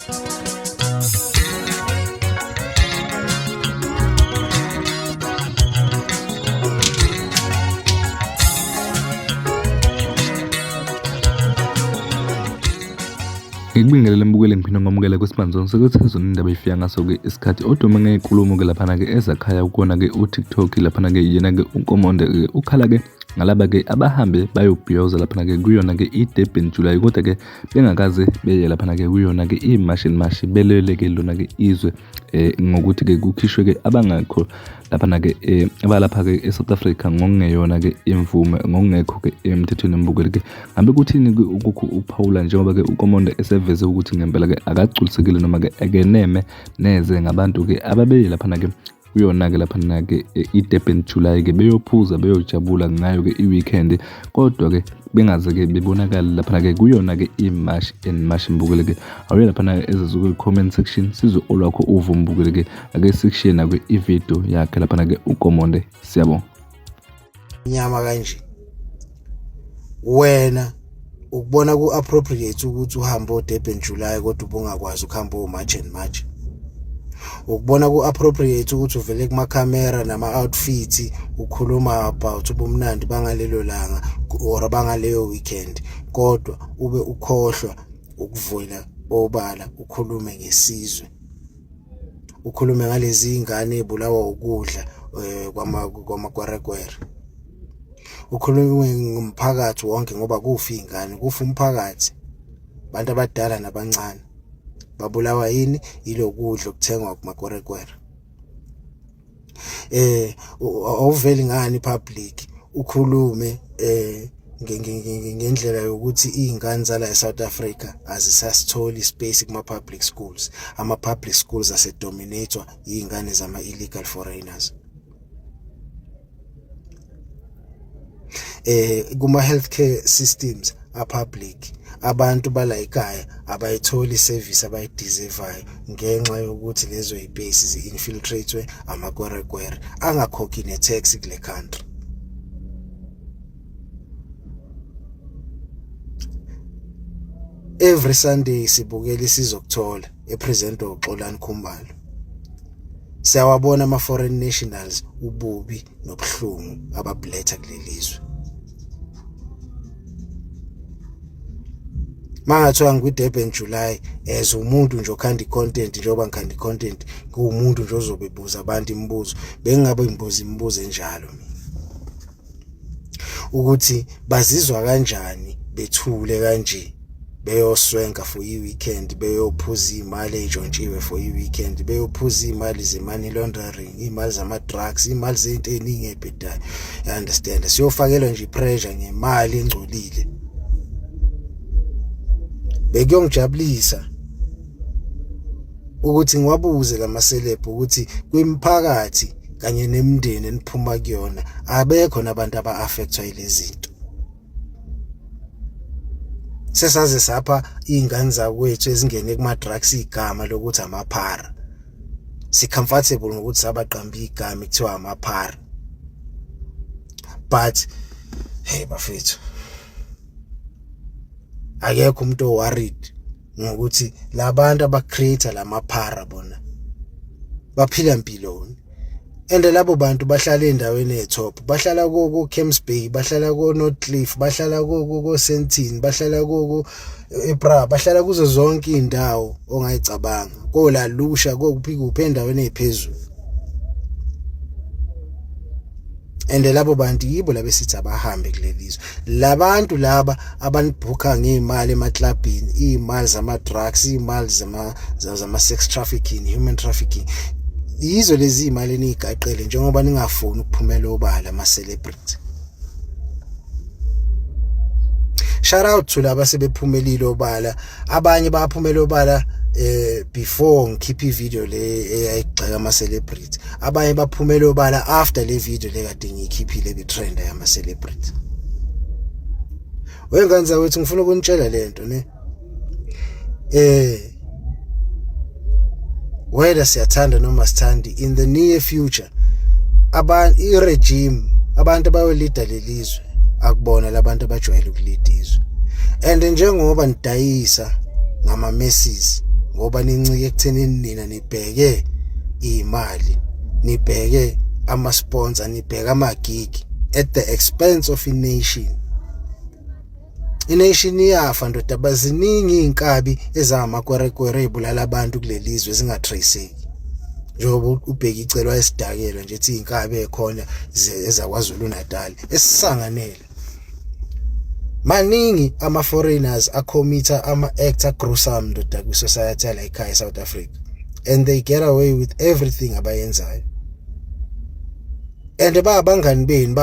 Ngikubingelele mbukeli ngiphinde ngamukela kwisibhanzo sekuthe indaba ifika ngaso-ke isikhathi odume ngey'nkulumo-ke laphana-ke ezakhaya ukubona-ke uTikTok laphana-ke yena-ke uNkomonde-ke ukhala-ke ngalaba-ke abahambe bayobhiyoza laphana-ke kuyona-ke i-Durban July kodwa-ke bengakaze beye laphana-ke kuyona-ke imashi belele-ke lona-ke izwe ngokuthi-ke kukhishwe-ke abangakho laphana-ke abalapha-ke eSouth Africa ngokungeyona-ke imvume ngokungekho-ke emthethweni mbukeli-ke ngabe kuthini-ke ukuphawula njengoba-ke uNkomonde eseveze ukuthi ngempela-ke akagculisekile noma-ke akeneme neze ngabantu-ke ababeye laphana-ke kuyona-ke laphana-ke i-Durban July-ke beyophuza beyojabula ngayo-ke i-weekend kodwa-ke bengaze-ke bebonakala laphana-ke kuyona-ke imashi mbukeli-ke awuye laphana-ke ezezuke comment section sizwe olwakho uvo mbukeli-ke ake sikushiye nakwe ividiyo yakhe laphana-ke uNkomonde. Siyabonga. Nyama kanje wena ukubona ku-appropriate ukuthi uhambe o-Durban July kodwa ubungakwazi ukuhamba o-March and March. Ukubona ku-appropriate ukuthi uvele kumakhamera nama-outfit ukhuluma about ubumnandi bangalelo langa or bangaleyo weekend kodwa ube ukhohlwa ukuvula obala ukhulume ngesizwe, ukhulume ngalezi ingane ebulawa ukudla kwamakwerekwere, ukhulume ngomphakathi wonke ngoba kufa ingane, kufa umphakathi, abantu abadala nabancane babulawa yini ilokudla okuthengwa kumakwerekwere. Awuveli ngani public ukhulume ngendlela yokuthi izingane zala eSouth Africa azisasitholi ispace kuma-public schools. Ama-public schools asedominatwa izingane zama-illegal foreigners. Kuma-healthcare systems a-public abantu bala ekhaya abayitholi service abayideservayo ngenxa yokuthi lezo ibhesi zi-infiltrate amakwerekwere angakhokhi ne-tax kule country. Every Sunday sibukela isizokuthola ePresident uXolani Khumalo. Siyawabona ama-foreign nationals ububi nobuhlungu ababletha kulelizwe. Mangathiwa ngwi-Durban July as umuntu nje okhanda i-content njengoba ngikhanda i-content kuwumuntu nje ozobebuza abantu imibuzo bengabe imibuzo enjalo ukuthi bazizwa kanjani bethule kanje beyoswenka for i-weekend beyophuza imali ejontshiwe for i-weekend beyophuza imali ze-money laundering, imali zama-drugs, imali zezinto eziningi ebhedayo. You understand? Siyofakelwa nje i-pressure ngemali engcolile. Bekuyongijabulisa ukuthi ngiwabuze lama-celeb ukuthi kwimphakathi kanye nemindeni eniphuma kuyona abekho nabantu aba-affectwa yilezi zinto. Sesaze sapha izingane zakwethu ezingene kuma-drugs igama lokuthi amaphara. Si-comfortable ngokuthi sabaqamba igama ekuthiwa amaphara. But hey bafethu, akekho umuntu o-worried ngokuthi labantu abacreate lamaphara bona baphila impiloni. And labo bantu bahlala endaweni etop, bahlala ko Camps Bay, bahlala ko Northcliffe, bahlala ko Sandton, bahlala ko eBra, bahlala kuzo zonke indawo ongayicabanga, ko La Lusha, ko kuphi endaweni eziphezulu. And labo bantu yibo labesithi abahambe kulelizwe. Labantu laba abanibhuka ngeimali emaclubini, imali zama-drugs, imali zama-sex trafficking, human trafficking. Yizo lezi imali enigaqele njengoba ningafuni ukuphumela obala ama-celebrity. Shout out to laba sebephumelile obala, abanye baphumela obala before ngikhipha ivideo le eyayigxeka ama-celebrity, abanye baphumela obala after le video le kade ngiyikhiphile bi-trend yama-celebrity. Wengane zawethu ngifuna ukunitshela lento ne whether siyathanda noma sithandi, in the near future i-regime abantu abayolida lelizwe akubona labantu abajwayele ukulida izwe. And njengoba nidayisa ngama-messes ngoba nincike ekuthenini nina nibheke imali, nibheke ama-sponsor, nibheke ama-gig at the expense of i-nation. I-nation iyafa ndoda, baziningi iy'nkabi ezamakwerekwere ey'bulala abantu kulelizwe zingatraceki. Njengoba ubheka icelo esidakelwa nje ethi iy'nkabi ekhona ezaKwaZulu Natal esisanganele. Maningi ama-foreigners akhomitha ama-acts agruesome ndoda kwi-society yala ekhaya eSouth Africa, and they get away with everything abayenzayo. And ba abangani beni